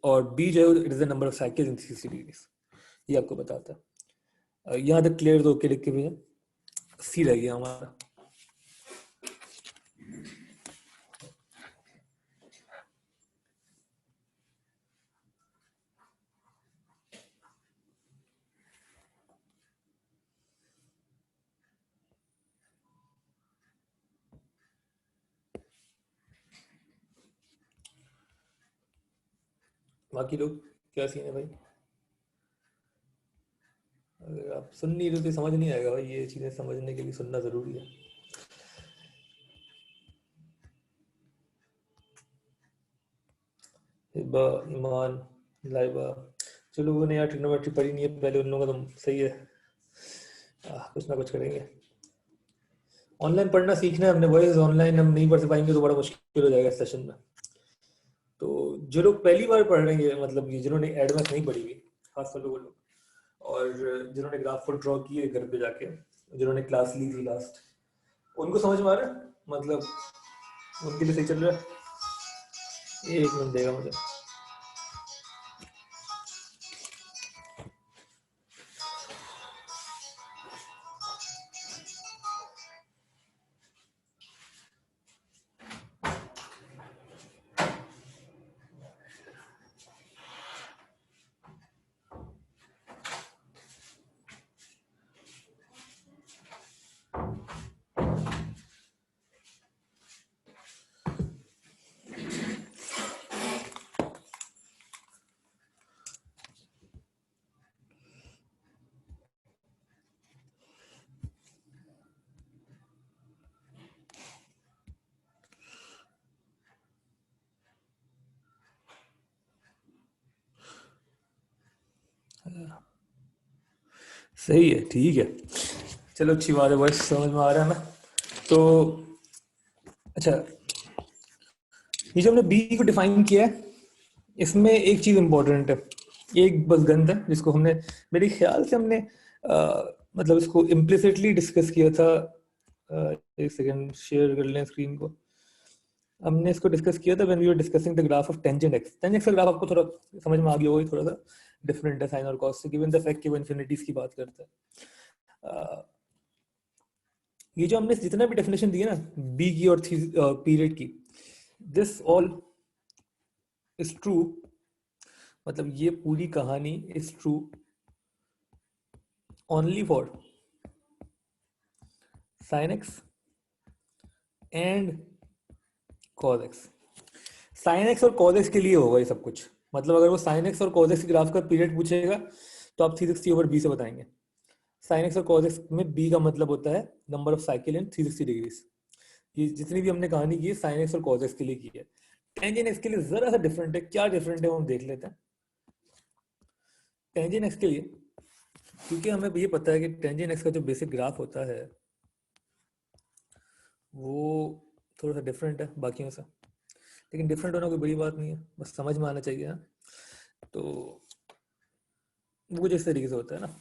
Speaker 1: और b जो है it is the number of cycle in 360 degrees, ये आपको बताता है। यहाँ तक क्लियर तो ओके लिख के भेजें, सी रह गया हमारा। बाकी लोग क्या सीन है भाई? अगर आप सुन नहीं रहे तो समझ नहीं आएगा भाई, ये चीज़ें समझने के लिए सुनना ज़रूरी है। हिबा, ईमान, लाइबा, जो लोगों ने यार ट्रिग्नोमेट्री पढ़ी नहीं है पहले, उन लोगों का तो सही है, कुछ ना कुछ करेंगे। ऑनलाइन पढ़ना सीखना है हमने, वॉइस ऑनलाइन हम नहीं पढ़ पाएंगे तो बड़ा मुश्किल हो जाएगा सेशन में। तो जो लोग पहली बार पढ़ रहे हैं, मतलब कि जिन्होंने एडवांस नहीं पढ़ी हुई, खासतौर पर वो लोग, और जिन्होंने ग्राफ फुल ड्रॉ किए घर पे जाके, जिन्होंने क्लास ली थी लास्ट, उनको समझ में आ रहा है? मतलब उनके लिए सही चल रहा है? एक मिनट देगा मुझे। सही है, ठीक है, चलो अच्छी बात है, बस समझ में आ रहा है ना। तो अच्छा, ये जो हमने बी को डिफाइन किया है, इसमें एक चीज इंपॉर्टेंट है, एक बस गंध है जिसको हमने, मेरे ख्याल से हमने मतलब इसको इम्प्लिसिटली डिस्कस किया था। एक सेकंड शेयर कर लें स्क्रीन को। हमने इसको डिस्कस किया था when we were discussing the graph of tangent x. Tangent x का ग्राफ आपको थोड़ा समझ में आ गया होगा, थोड़ा सा डिफरेंट है साइन और कॉस से, गिवन द फैक्ट कि वो इन्फिनिटीज की बात करता है। ये जो हमने जितना भी डेफिनेशन दिया ना बी की और पीरियड की, दिस ऑल इज ट्रू, मतलब ये पूरी कहानी is true only for sine x and cos x. Sign x और कॉस एक्स के लिए होगा ये सब कुछ, मतलब अगर वो साइन एक्स और कॉस एक्स ग्राफ का पीरियड पूछेगा तो आप 360 ओवर बी से बताएंगे। साइन एक्स और कॉस एक्स में बी का मतलब होता है number of cycle in 360 degrees. ये जितनी भी हमने कहानी की है साइन एक्स और कॉस एक्स के लिए की है। टेंजेंट एक्स के लिए जरा सा डिफरेंट है। क्या डिफरेंट है वो हम देख लेते हैं। टेंजेंट एक्स के लिए, क्योंकि हमें ये पता है कि टेंजेंट एक्स का जो बेसिक ग्राफ होता है वो थोड़ा सा डिफरेंट है बाकियों से, लेकिन डिफरेंट होना कोई बड़ी बात नहीं है, बस समझ में आना चाहिए ना। तो वो कुछ इस तरीके से होता है ना,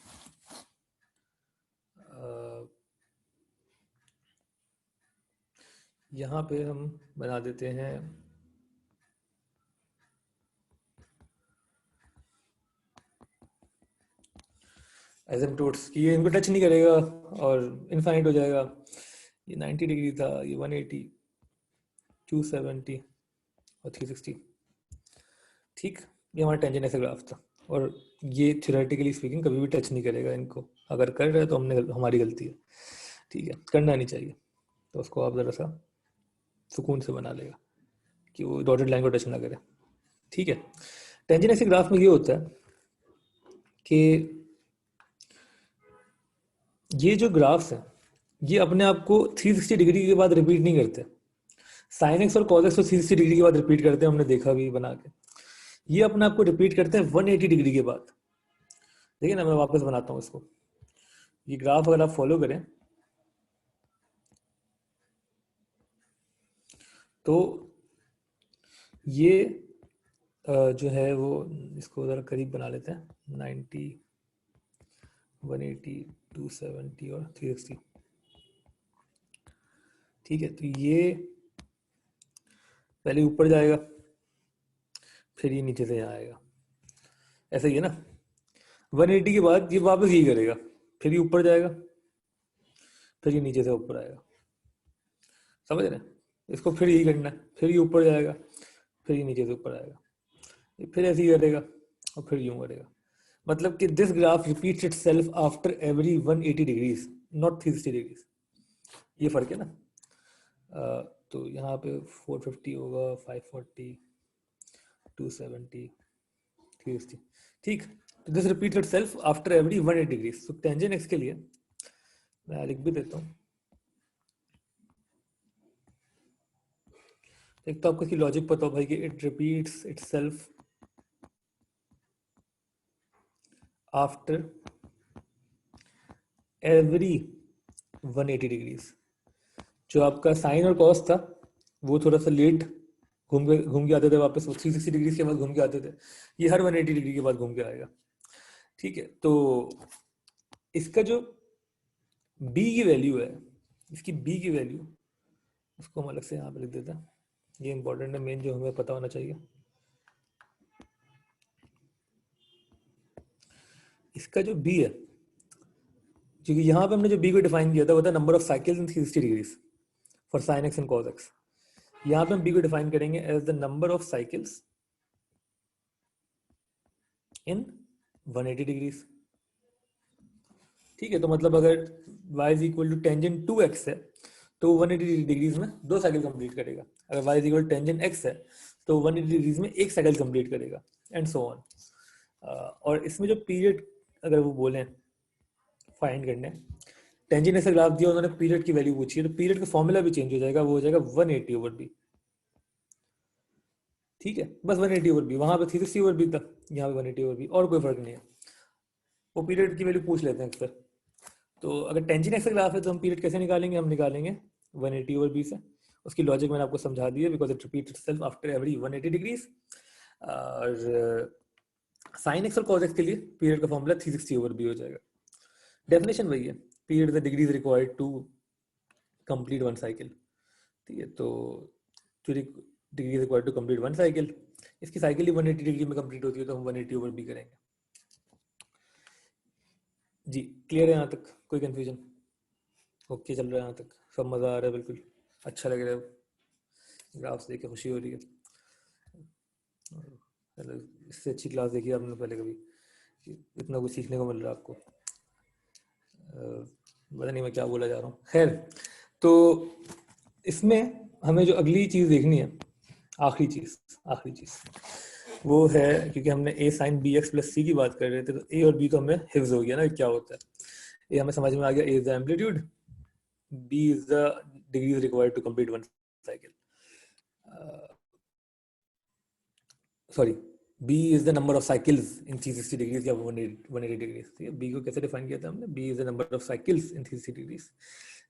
Speaker 1: यहाँ पे हम बना देते हैं एसिम्पटोट्स कि ये इनको टच नहीं करेगा और इनफाइनाइट हो जाएगा। ये 90 डिग्री था, ये 180, 270 और 360। ठीक, ये हमारा टेंजेंट ऐसे ग्राफ था, और ये थ्योरेटिकली स्पीकिंग कभी भी टच नहीं करेगा इनको। अगर कर रहे हैं तो हमारी गलती है, ठीक है, करना नहीं चाहिए। तो उसको आप ज़रा सा सुकून से बना लेगा कि वो डॉटेड लाइन को टच ना करे, ठीक है। टेंजेंट ऐसे ग्राफ में ये होता है कि ये जो ग्राफ्स हैं ये अपने आप को 360 डिग्री के बाद रिपीट नहीं करते। साइन एक्स और कॉस एक्स को 360 डिग्री के बाद रिपीट करते हैं, हमने देखा भी बना के। ये अपने आप को रिपीट करते हैं 180 डिग्री के बाद। देखिए ना, मैं वापस बनाता हूँ इसको। ये ग्राफ अगर आप फॉलो करें तो ये जो है वो, इसको ज़रा करीब बना लेते हैं, 90, 180, 270 और 360, ठीक है। तो ये पहले ऊपर जाएगा, फिर ये नीचे से यहाँ आएगा, ऐसा ही है ना। 180 के बाद ये वापस यही करेगा, फिर ये ऊपर जाएगा, फिर ये नीचे से ऊपर आएगा, समझ रहे हैं। इसको फिर यही करना है, फिर ये ऊपर जाएगा, फिर ये नीचे से ऊपर आएगा, ये फिर ऐसे ही करेगा और फिर यूं करेगा। मतलब कि this graph repeats itself after every 180 degrees, not 360 degrees. ये फर्क है ना। तो यहाँ पे 450 होगा, 540, 270, 360, ठीक। तो this repeats itself after every 180 degrees. तो टेंजेंट एक्स के लिए मैं लिख भी देता हूँ। एक तो आपको इसकी लॉजिक पता हो भाई कि it repeats itself after every 180 degrees. जो आपका साइन और कॉस था वो थोड़ा सा लेट घूम के आते थे वापस, वो 360 डिग्री के बाद घूम के आते थे। ये हर 180 डिग्री के बाद घूम के आएगा, ठीक है। तो इसका जो b की वैल्यू है, इसकी b की वैल्यू, उसको हम अलग से यहाँ पे लिख देते हैं। ये इंपॉर्टेंट है, मेन जो हमें पता होना चाहिए। इसका जो b है, क्योंकि यहाँ पे हमने जो b को डिफाइन किया था वो था number of cycles in 360 degrees for sine x and cos x. यहाँ पे हम b को डिफाइन करेंगे as the number of cycles in 180 degrees, ठीक है। तो मतलब अगर y is equal to tangent 2x है तो 180 डिग्रीज में 2 साइकिल कंप्लीट करेगा। अगर y is equal to tangent x है तो 180 डिग्रीज में 1 साइकिल कंप्लीट करेगा, एंड सो ऑन। और इसमें जो पीरियड अगर वो बोले फाइंड करने, टेंजेंट ऐसा ग्राफ दिया, उन्होंने पीरियड की वैल्यू पूछी है, तो पीरियड का फॉर्मूला भी चेंज हो जाएगा, वो हो जाएगा 180 ओवर b, ठीक है। बस 180 ओवर b, वहां पे 360 ओवर b था, यहाँ पे 180 ओवर b, और कोई फर्क नहीं है। वो पीरियड की वैल्यू पूछ लेते हैं अक्सर। तो अगर टेंजेंट एक्स का ग्राफ है तो हम पीरियड कैसे निकालेंगे, हम निकालेंगे 180 ओवर b से। उसकी लॉजिक मैंने आपको समझा दी है, because it repeats itself after every 180 degrees. और साइन एक्स और कॉस एक्स के लिए पीरियड का फॉर्मूला 360 ओवर b हो जाएगा। डेफिनेशन वही है, period the degrees required to complete one cycle, ठीक है। तो degree required to complete one cycle, इसकी साइकिल ही 180 डिग्री में कंप्लीट होती है, तो हम 180 ओवर b करेंगे। जी क्लियर है यहाँ तक, कोई कंफ्यूजन? ओके चल रहा है यहाँ तक, सब मज़ा आ रहा है, बिल्कुल अच्छा लग रहा है, ग्राफ्स देख के खुशी हो रही है। इससे अच्छी क्लास देखी आपने पहले कभी, इतना कुछ सीखने को मिल रहा है आपको। पता नहीं मैं क्या बोला जा रहा हूँ, खैर। तो इसमें हमें जो अगली चीज़ देखनी है, आखिरी चीज़ वो है, क्योंकि हमने a sin bx plus c की बात कर रहे थे, तो a और b तो हमें हिफ्ज हो गया ना क्या होता है। ये हमें समझ में आ गया, a is the amplitude, b is the degrees required to complete one cycle, sorry b is the number of cycles in 360 degrees या 180 degrees. ठीक है, b को कैसे डिफाइन किया था हमने, b is the number of cycles in 360 degrees,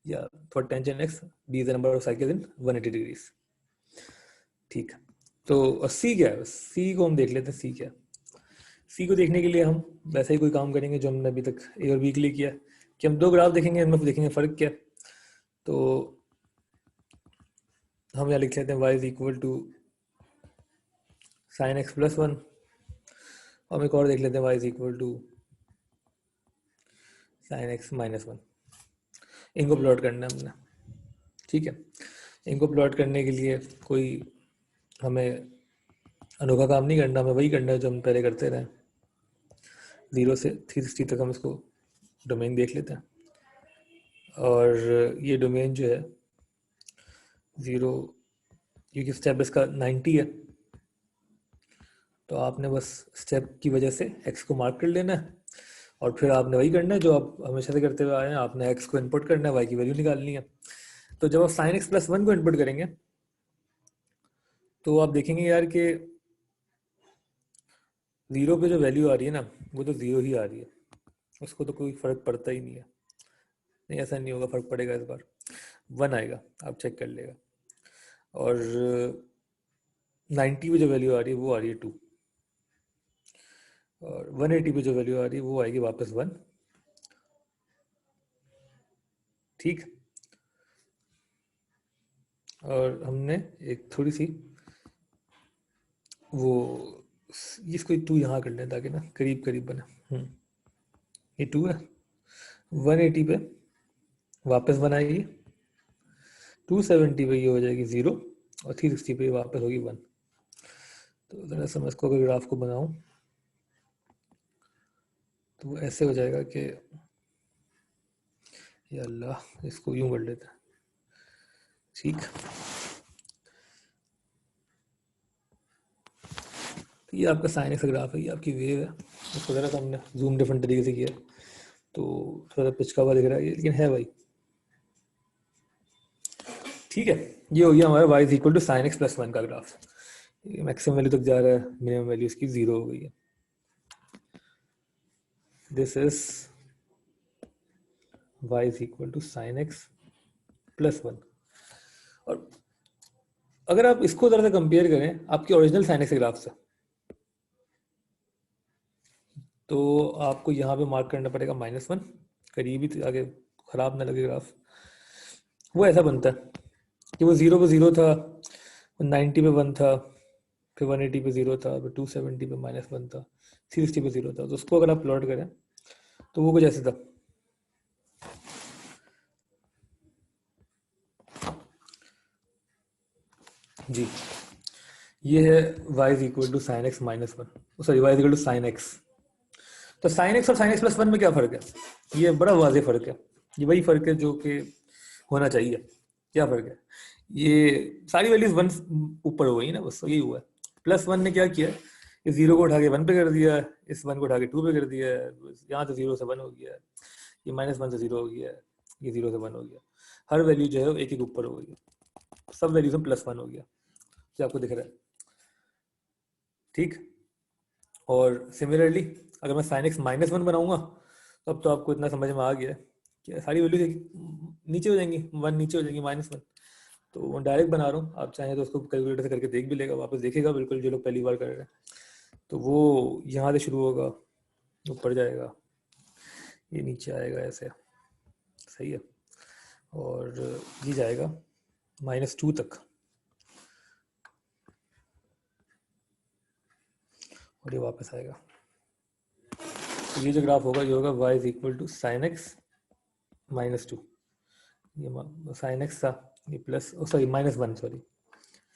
Speaker 1: या for tangent x b is the number of cycles in 180 degrees. ठीक, तो c क्या है, c को हम देख लेते हैं, c क्या है। c को देखने के लिए हम वैसा ही कोई काम करेंगे जो हमने अभी तक a और b के लिए किया, कि हम दो ग्राफ देखेंगे, इनमें देखेंगे फर्क क्या है। तो हम यहाँ लिख लेते हैं y is equal to sin x plus 1, हम एक और देख लेते हैं y is equal to sin x minus 1। इनको प्लॉट करना है हमने, ठीक है। इनको प्लॉट करने के लिए कोई हमें अनोखा काम नहीं करना, हमें वही करना है जो हम पहले करते रहे। 0 से 360 तक हम इसको डोमेन देख लेते हैं, और ये डोमेन जो है 0, क्योंकि स्टेप इसका 90 है, तो आपने बस स्टेप की वजह से x को मार्क कर लेना है, और फिर आपने वही करना है जो आप हमेशा से करते हुए आए हैं, आपने x को इनपुट करना है, y की वैल्यू निकालनी है। तो जब आप sin x plus 1 को इनपुट करेंगे तो आप देखेंगे यार कि 0 पे जो वैल्यू आ रही है ना, वो तो 0 ही आ रही है, उसको तो कोई फर्क पड़ता ही नहीं है। नहीं, ऐसा नहीं होगा, फर्क पड़ेगा, इस बार 1 आएगा, आप चेक कर लेगा। और 90 पे जो वैल्यू आ रही है वो आ रही है 2, और 180 पे जो वैल्यू आ रही है वो आएगी वापस 1। ठीक, और हमने एक थोड़ी सी वो इसको 2 यहाँ कर लें ताकि ना करीब करीब बने। ये 2 है, 180 पे वापस 1 आएगी, 270 पे ये हो जाएगी 0, और 360 पे वापस होगी 1। तो ज़रा समझ को अगर ग्राफ को बनाऊं तो वो ऐसे हो जाएगा कि या अल्लाह, इसको यूं कर लेते हैं। ठीक, तो ये आपका साइन एक्स ग्राफ है, ये आपकी वेव है। इसको ज़रा सा हमने जूम डिफरेंट तरीके से किया तो थोड़ा पिचका हुआ दिख रहा है, लेकिन है भाई। ठीक है, ये हो गया हमारा y is equal to sine x plus 1 का ग्राफ। मैक्सिमम वैल्यू तक जा रहा है, मिनिमम वैल्यू इसकी 0 हो गई है। This is y is equal to sine x plus 1। और अगर आप इसको जरा सा कंपेयर करें आपके ओरिजिनल साइन एक्स ग्राफ से, तो आपको यहाँ पे मार्क करना पड़ेगा -1, करीब ही आगे खराब ना लगे ग्राफ। वो ऐसा बनता है कि वो 0 पे 0 था, 90 पे 1 था, फिर 180 पे 0 था, फिर 270 पे -1 था, 360 पे 0 था। तो उसको अगर आप प्लॉट करें तो वो कुछ ऐसे था। जी, ये है y is equal to sine x minus 1, sorry y is equal to sine x. तो साइन एक्स और साइन एक्स प्लस 1 में क्या फ़र्क है? ये बड़ा वाज़ेह फ़र्क है, ये वही फ़र्क है जो कि होना चाहिए। क्या फ़र्क है? ये सारी वैल्यूज 1 ऊपर हो गई ना, बस यही हुआ है। +1 ने क्या किया, इस 0 को उठा के 1 पे कर दिया, इस 1 को उठा के 2 पे कर दिया, यहाँ से 0 से 1 हो गया, ये -1 से 0 हो गया, ये 0 से 1 हो गया। हर वैल्यू जो है वो एक एक ऊपर हो गई, सब वैल्यूज में +1 हो गया, जो आपको दिख रहा है। ठीक, और सिमिलरली अगर मैं साइन एक्स -1 बनाऊंगा तब तो आपको इतना समझ में आ गया कि सारी वैल्यू नीचे हो जाएंगी, 1 नीचे हो जाएंगी, -1। तो वो डायरेक्ट बना रहा हूँ, आप चाहें तो उसको कैलकुलेटर से करके देख भी लेगा, वापस देखेगा बिल्कुल, जो लोग पहली बार कर रहे हैं। तो वो यहाँ से शुरू होगा, ऊपर जाएगा, ये नीचे आएगा ऐसे, सही है, और ये जाएगा -2 तक, और ये वापस आएगा। तो ये जो ग्राफ होगा ये होगा y is equal to sine x -2, ये साइन एक्स था, ये plus, sorry -1, sorry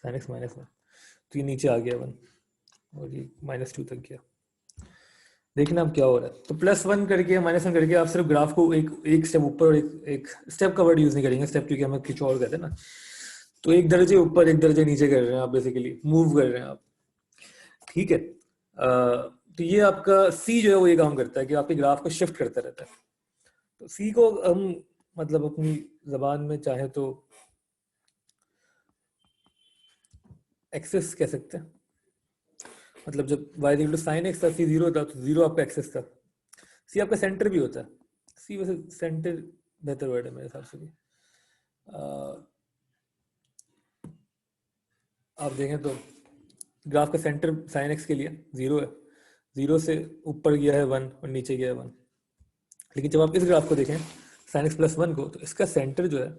Speaker 1: sine x -1, तो ये नीचे आ गया 1, और ये -2 तक गया। देखना अब क्या हो रहा है। तो +1 करके -1 करके आप सिर्फ ग्राफ को एक स्टेप ऊपर और एक स्टेप का वर्ड यूज नहीं करेंगे, स्टेप क्योंकि हमें कुछ और कहते हैं ना, तो एक दर्जे ऊपर एक दर्जे नीचे कर रहे हैं आप, बेसिकली मूव कर रहे हैं आप। ठीक है, तो ये आपका C जो है वो ये काम करता है कि आपके ग्राफ को शिफ्ट करता रहता है। तो सी को हम मतलब अपनी जबान में चाहे तो एक्सेस कह सकते हैं, मतलब जब y equal to sine x था सी जीरो था तो जीरो आपका एक्सेस था। सी आपका सेंटर भी होता है, सी वैसे सेंटर बेहतर वर्ड है मेरे हिसाब से भी। आप देखें तो ग्राफ का सेंटर साइन एक्स के लिए जीरो है, जीरो से ऊपर गया है वन और नीचे गया है वन। लेकिन जब आप इस ग्राफ को देखें साइन एक्स प्लस वन को, तो इसका सेंटर जो है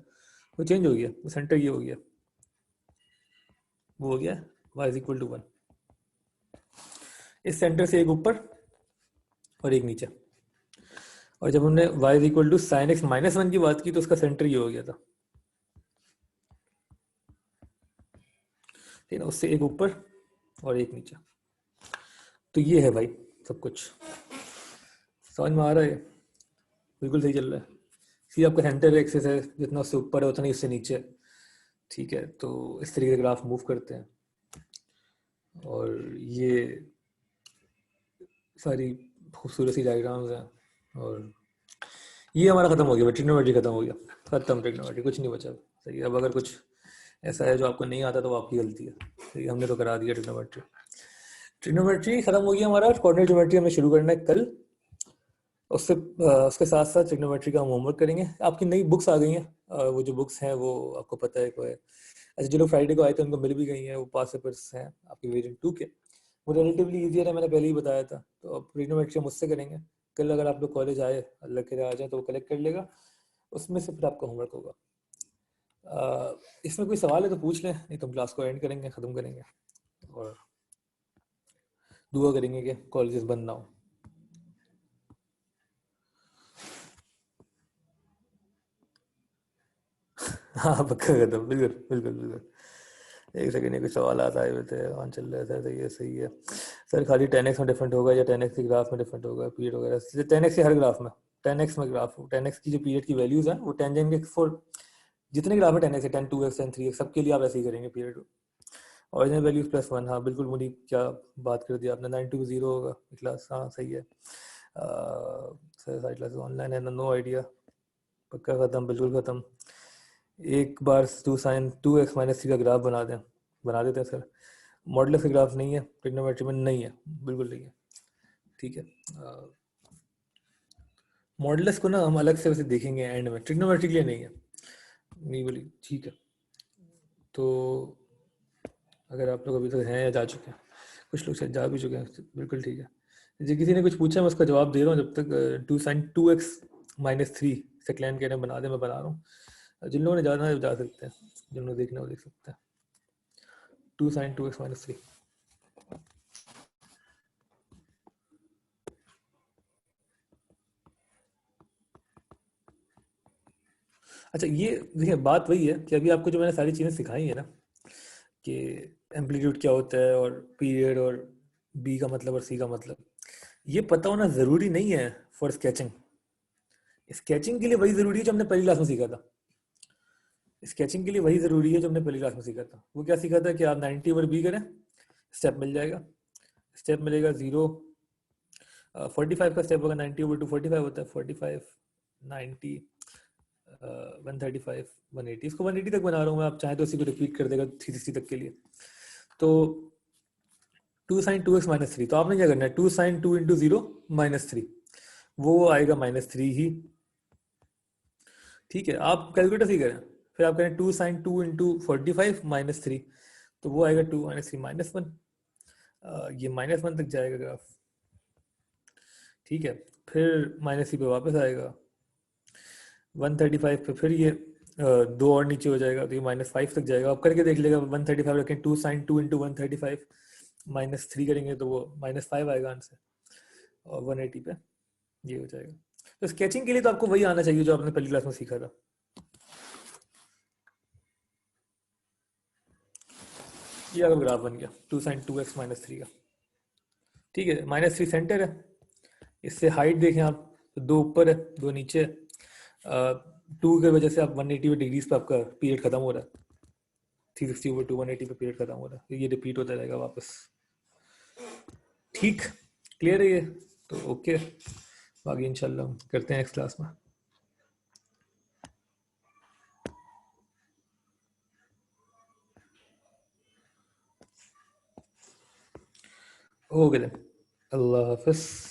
Speaker 1: वो चेंज हो गया, वो सेंटर ये हो गया, वो हो गया y is equal to one. इस सेंटर से एक ऊपर और एक नीचे। और जब हमने y is equal to sine x minus one की बात की तो उसका सेंटर ये हो गया था, ठीक है, उससे एक ऊपर और एक नीचे। तो ये है भाई सब कुछ, समझ में आ रहा है? बिल्कुल सही चल रहा है। सी आपका सेंटर एक्सिस है, जितना उससे ऊपर है उतना ही उससे नीचे है, ठीक है। तो इस तरीके से ग्राफ मूव करते हैं, और ये सारी खूबसूरत सी डायग्राम्स हैं। और ये हमारा खत्म हो गया, ट्रिग्नोमेट्री खत्म हो गया, खत्म ट्रिग्नोमेट्री, कुछ नहीं बचा। सही है, अब अगर कुछ ऐसा है जो आपको नहीं आता तो वो आपकी गलती है, सही है, हमने तो करा दिया ट्रिग्नोमेट्री। ट्रिग्नोमेट्री खत्म हो गया हमारा, कोऑर्डिनेट ज्योमेट्री हमें शुरू करना है कल। उसके साथ साथ ट्रिग्नोमेट्री का हम होमवर्क करेंगे। आपकी नई बुक्स आ गई हैं, वो जो बुक्स हैं वो आपको पता है कोई, अच्छा जो लोग फ्राइडे को आए थे उनको मिल भी गई हैं, वो पास पेपर्स हैं आपके वेरिएंट 2 के, वो रिलेटिवली ईजियर है, मैंने पहले ही बताया था। तो अब ट्रिग्नोमेट्री हम उससे करेंगे कल। अगर आप लोग कॉलेज आए, अल्लाह के आ जाए तो वो कलेक्ट कर लेगा, उसमें से फिर आपका होमवर्क होगा। इसमें कोई सवाल है तो पूछ लें, नहीं तो हम क्लास को एंड करेंगे, ख़त्म करेंगे, और दुआ करेंगे कि कॉलेजेस बंद ना हो। हाँ पक्का खत्म, बिल्कुल बिल्कुल बिल्कुल। एक सेकंड, ये कुछ सवाल आए हुए थे, ऑन चल रहा था, सही है सही है। सर खाली 10x में डिफरेंट होगा या 10x के ग्राफ में डिफरेंट होगा पीरियड वगैरह? 10x के हर ग्राफ में, 10x में ग्राफ, 10x की जो पीरियड की वैल्यूज हैं वो टेंजेंट के फॉर जितने ग्राफ है 10x है, 10 2x 10 3x सबके लिए आप ऐसे ही करेंगे period. Original values plus one, हाँ बिल्कुल मुनीब, क्या बात कर दिया आपने, 92 जीरो होगा क्लास, हाँ सही है। सर सारी क्लासेस ऑनलाइन है ना? नो आइडिया, पक्का ख़त्म, बिल्कुल ख़त्म। एक बार two sine two x minus three का ग्राफ बना दें, बना देते हैं सर। मॉडुलस का ग्राफ नहीं है ट्रिग्नोमेट्री में, नहीं है, बिल्कुल नहीं है, ठीक है। मॉडुलस को ना हम अलग से वैसे देखेंगे एंड में, ट्रिग्नोमेट्री के लिए नहीं है, नहीं बोली, ठीक है। तो अगर आप लोग अभी तक हैं या जा चुके हैं, कुछ लोग शायद जा भी चुके हैं, बिल्कुल ठीक है। जी किसी ने कुछ पूछा, मैं उसका जवाब दे रहा हूँ जब तक। Two sine two x minus three से क्लैन कह रहे हैं बना दे, मैं बना रहा हूँ। जिन लोगों ने जाना है वो जा सकते हैं, जिन लोगों ने देखना है वो देख सकते हैं। Two sine two x minus three, अच्छा ये देखिए बात वही है कि अभी आपको जो मैंने सारी चीज़ें सिखाई है ना, कि एम्पलीट्यूड क्या होता है और पीरियड और बी का मतलब और सी का मतलब, ये पता होना ज़रूरी नहीं है फॉर स्केचिंग। स्केचिंग के लिए वही ज़रूरी है जो हमने पहली क्लास में सीखा था। स्केचिंग के लिए वही ज़रूरी है जो हमने पहली क्लास में सीखा था। वो क्या सीखा था कि आप 90 ओवर बी करें, स्टेप मिल जाएगा, स्टेप मिलेगा जीरो। 45 का स्टेप होगा, 90 ओवर टू 45 होता है, 45 90 135 180, इसको 180 तक बना रहा हूँ मैं, आप चाहें तो इसी को रिपीट कर देगा 360 तक के लिए। तो two sine two x minus three, तो आपने क्या करना है, two sine two into zero minus three, वो आएगा माइनस थ्री ही, ठीक है। आप कैलकुलेटर से ही करें, फिर आप करें two sine two into 45 minus three, तो वो आएगा two minus three minus one, ये माइनस वन तक जाएगा ग्राफ, ठीक है। फिर माइनस थ्री पे वापस आएगा 135 पे, फिर ये दो और नीचे हो जाएगा तो ये माइनस फाइव तक जाएगा। आप करके देख लेगा, 135 रखें, two sine two into 135 minus three करेंगे तो वो माइनस फाइव आएगा आंसर, और 180 पे ये हो जाएगा। तो स्केचिंग के लिए तो आपको वही आना चाहिए जो आपने पहली क्लास में सीखा था। ये आपका ग्राफ बन गया two sine two x minus three का, ठीक है। माइनस थ्री सेंटर है, इससे हाइट देखें आप तो दो ऊपर है दो नीचे है, टू की वजह से आप 180 डिग्रीज पे आपका पीरियड खत्म हो रहा है, 360 ओवर टू 180 पे पीरियड खत्म हो रहा है, तो ये रिपीट होता रहेगा वापस, ठीक। क्लियर है ये? तो ओके, बाकी इंशाल्लाह करते हैं नेक्स्ट क्लास में। ओके देन, अल्लाह हाफिज।